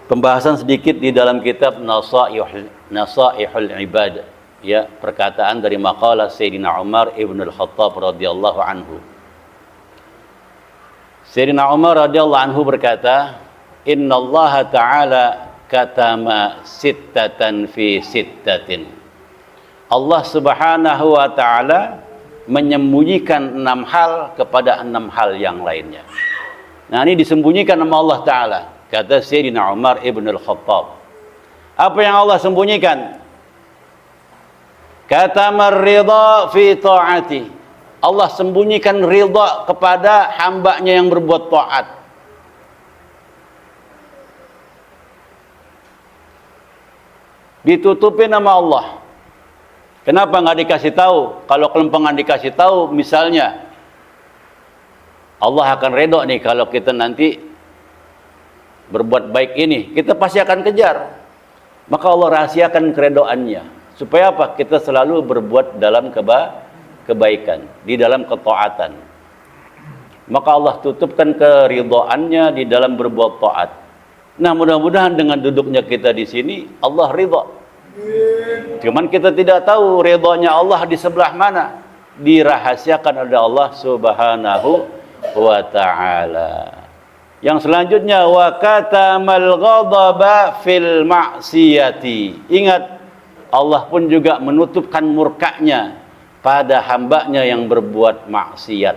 Pembahasan sedikit di dalam kitab Nasaihul Ibad, ya, perkataan dari maqalah Sayyidina Umar ibn al-Khattab radhiyallahu anhu. Sayyidina Umar radhiyallahu anhu berkata, "Inna Allah Ta'ala katama sittatan fi sittatin." Allah Subhanahu wa Ta'ala menyembunyikan 6 hal kepada 6 hal yang lainnya. Nah, ini disembunyikan sama Allah Ta'ala, kata Sayyidina Umar ibn al-Khattab. Apa yang Allah sembunyikan? Katama ridha fi ta'ati. Allah sembunyikan ridha kepada hambanya yang berbuat taat. Ditutupi nama Allah. Kenapa nggak dikasih tahu? Kalau kelempangan dikasih tahu, misalnya Allah akan redha nih kalau kita nanti berbuat baik ini, kita pasti akan kejar. Maka Allah rahasiakan keredoannya. Supaya apa? Kita selalu berbuat dalam kebaikan, di dalam ketaatan. Maka Allah tutupkan keridhaannya di dalam berbuat taat. Nah, mudah-mudahan dengan duduknya kita di sini, Allah ridha. Cuman kita tidak tahu ridhanya Allah di sebelah mana. Dirahasiakan oleh Allah Subhanahu wa Ta'ala. Yang selanjutnya, wa katamal ghadaba fil ma'siyati. Ingat, Allah pun juga menutupkan murkanya pada hambanya yang berbuat maksiat.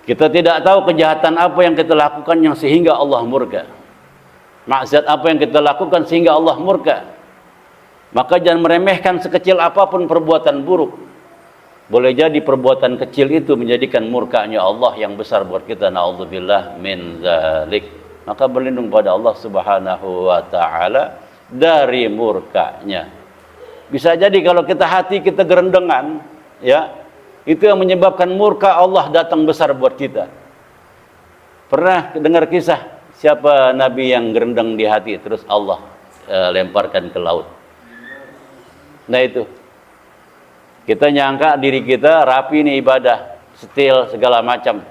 Kita tidak tahu kejahatan apa yang kita lakukan yang sehingga Allah murka. Maksiat apa yang kita lakukan sehingga Allah murka. Maka jangan meremehkan sekecil apapun perbuatan buruk. Boleh jadi perbuatan kecil itu menjadikan murkanya Allah yang besar buat kita. Na'udzubillah min zalik. Maka berlindung pada Allah Subhanahu wa Ta'ala dari murkanya. Bisa jadi kalau hati kita gerendengan, ya, itu yang menyebabkan murka Allah datang besar buat kita. Pernah dengar kisah siapa nabi yang gerendeng di hati terus Allah lemparkan ke laut? Nah, itu kita nyangka diri kita rapi nih ibadah, setil segala macam.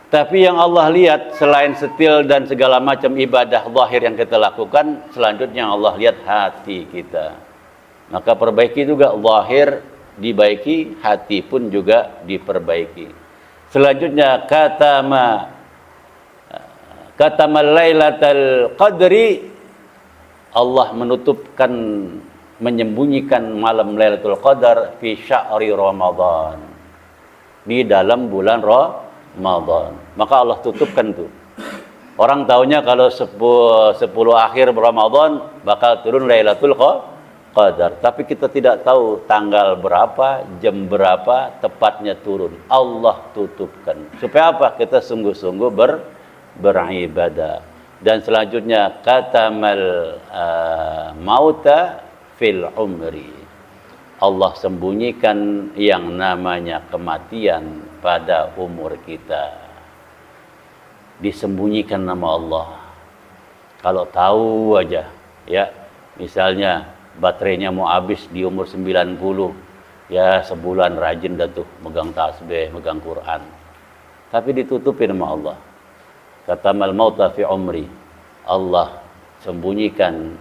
Tapi yang Allah lihat selain setil dan segala macam ibadah zahir yang kita lakukan, selanjutnya yang Allah lihat hati kita. Maka perbaiki juga zahir dibaiki, hati pun juga diperbaiki. Selanjutnya katamal lailatul qadri, Allah menutupkan, menyembunyikan malam Lailatul Qadar fi syahri Ramadan, di dalam bulan Ramadan. Maka Allah tutupkan tuh. Orang taunya kalau 10 akhir Ramadan bakal turun Lailatul Qadar, tapi kita tidak tahu tanggal berapa, jam berapa tepatnya turun. Allah tutupkan. Supaya apa? Kita sungguh-sungguh beribadah. Dan selanjutnya katamal mauta fil umri. Allah sembunyikan yang namanya kematian pada umur kita. Disembunyikan nama Allah. Kalau tahu aja, ya, misalnya baterainya mau habis di umur 90, ya sebulan rajin dah tuh megang tasbih, megang Quran. Tapi ditutupi nama Allah. Katamal mauta fi umri. Allah sembunyikan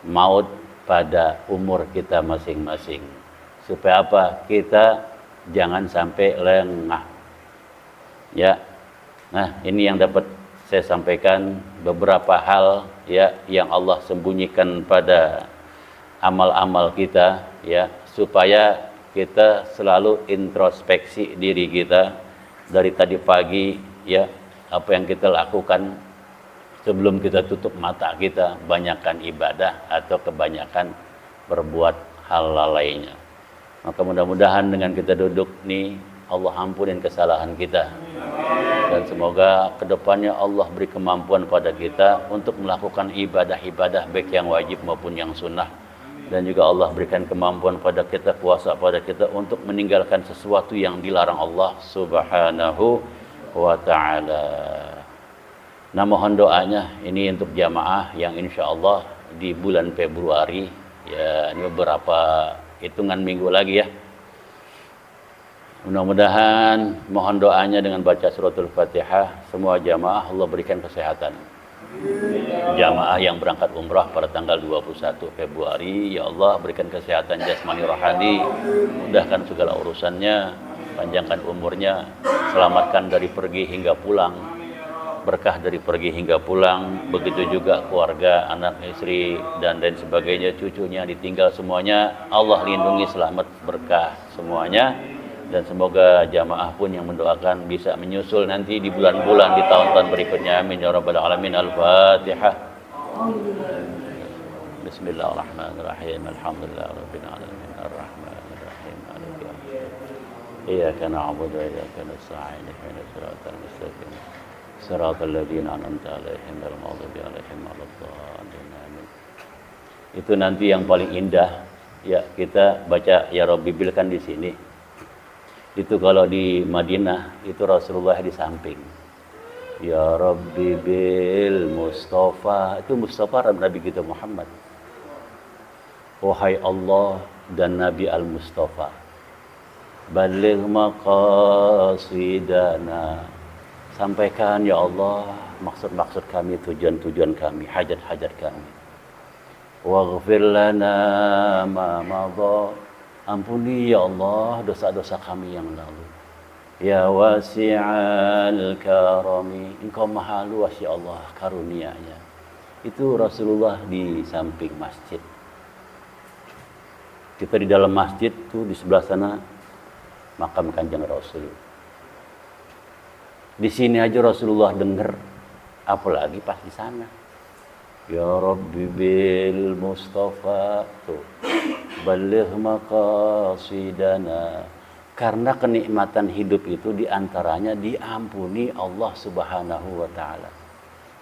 maut pada umur kita masing-masing. Supaya apa? Kita jangan sampai lengah. Ya. Nah, ini yang dapat saya sampaikan, beberapa hal, ya, yang Allah sembunyikan pada amal-amal kita, ya, supaya kita selalu introspeksi diri kita dari tadi pagi, ya, apa yang kita lakukan sebelum kita tutup mata kita, banyakkan ibadah atau kebanyakan berbuat hal lainnya. Maka mudah-mudahan dengan kita duduk nih, Allah ampunin kesalahan kita. Dan semoga kedepannya Allah beri kemampuan pada kita untuk melakukan ibadah-ibadah baik yang wajib maupun yang sunnah. Dan juga Allah berikan kemampuan pada kita, kuasa pada kita untuk meninggalkan sesuatu yang dilarang Allah Subhanahu wa Ta'ala. Nah, mohon doanya ini untuk jamaah yang insya Allah di bulan Februari, ya, ini beberapa hitungan minggu lagi, ya, Mudah-mudahan mohon doanya dengan baca suratul Fatihah semua jamaah Allah berikan kesehatan. Jamaah yang berangkat umrah pada tanggal 21 Februari, ya Allah berikan kesehatan jasmani rohani, mudahkan segala urusannya, panjangkan umurnya, selamatkan dari pergi hingga pulang, berkah dari pergi hingga pulang, begitu juga keluarga, anak, istri, dan lain sebagainya, cucunya ditinggal semuanya, Allah lindungi, selamat, berkah semuanya. Dan semoga jamaah pun yang mendoakan bisa menyusul nanti di bulan-bulan, di tahun-tahun berikutnya. Amin ya rabbal alamin. Al-Fatihah. Bismillahirrahmanirrahim. Alhamdulillahirabbil alamin. Arrahmanirrahim. Maliki yaumiddin. Iyyaka na'budu wa iyyaka nasta'in. Ihdinas siratal mustaqim. Siratal ladzina an'amta 'alaihim ghairil maghdubi 'alaihim waladdallin. Amin. Itu nanti yang paling indah. Ya, kita baca ya Rabbi bil kan di sini. Itu kalau di Madinah itu Rasulullah di samping. Ya Rabbi bil Mustafa, itu Mustafa Nabi kita Muhammad. Wahai Allah dan Nabi Al-Mustafa, baligh maqasidana, sampaikan ya Allah maksud-maksud kami, tujuan-tujuan kami, hajat-hajat kami. Waghfir lana ma madha, ampuni ya Allah dosa-dosa kami yang lalu. Ya wasi'al karami, engkau maha luas ya Allah karunia-Nya. Itu Rasulullah di samping masjid. Kita di dalam masjid tuh di sebelah sana makam Kanjeng Rasul. Di sini aja Rasulullah dengar, apalagi pas di sana. Ya Rabbi bil Mustafa tuh. Baligh maqasidana, karena kenikmatan hidup itu diantaranya diampuni Allah Subhanahu wa Ta'ala.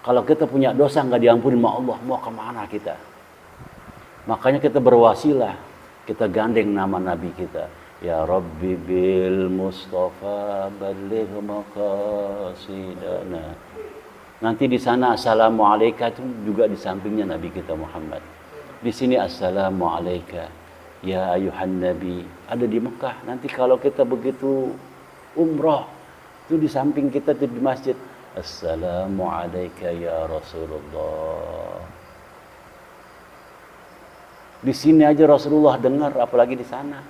Kalau kita punya dosa nggak diampuni sama Allah, mau kemana kita? Makanya kita berwasilah, kita gandeng nama Nabi kita. Ya Rabbi bil Mustafa baligh maqasidana. Nanti di sana assalamualaikum itu juga di sampingnya Nabi kita Muhammad. Di sini assalamualaikum ya ayuhan nabi, ada di Mekah. Nanti kalau kita begitu umrah itu di samping kita itu di masjid, assalamualaikum ya Rasulullah. Di sini aja Rasulullah dengar, apalagi di sana.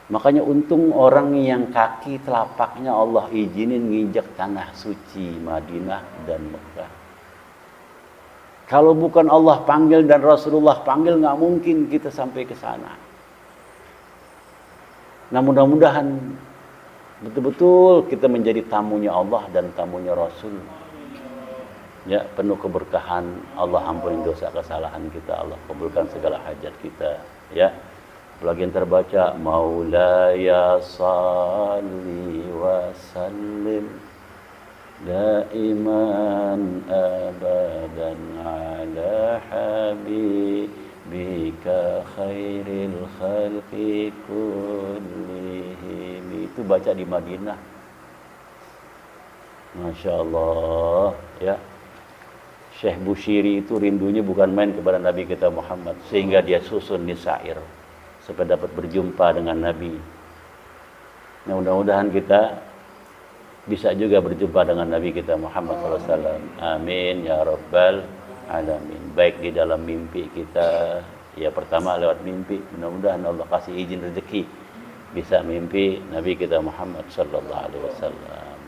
Makanya untung orang yang kaki telapaknya Allah izinin nginjak tanah suci Madinah dan Mekah. Kalau bukan Allah panggil dan Rasulullah panggil, nggak mungkin kita sampai ke sana. Nah mudah-mudahan betul-betul kita menjadi tamunya Allah dan tamunya Rasul. Ya, penuh keberkahan, Allah ampuni dosa kesalahan kita, Allah kabulkan segala hajat kita. Ya, apalagi yang terbaca Maulaya salli wa sallim daiman abadan ala habibika khairil khalqi kullihim. Itu baca di Madinah. Masya Allah ya. Syekh Bushiri itu rindunya bukan main kepada Nabi kita Muhammad, sehingga dia susun nisair supaya dapat berjumpa dengan Nabi. Nah, mudah-mudahan kita bisa juga berjumpa dengan Nabi kita Muhammad SAW. Amin ya rabbal alamin. Baik di dalam mimpi kita, ya pertama lewat mimpi, mudah-mudahan Allah kasih izin rezeki bisa mimpi Nabi kita Muhammad sallallahu alaihi wasallam.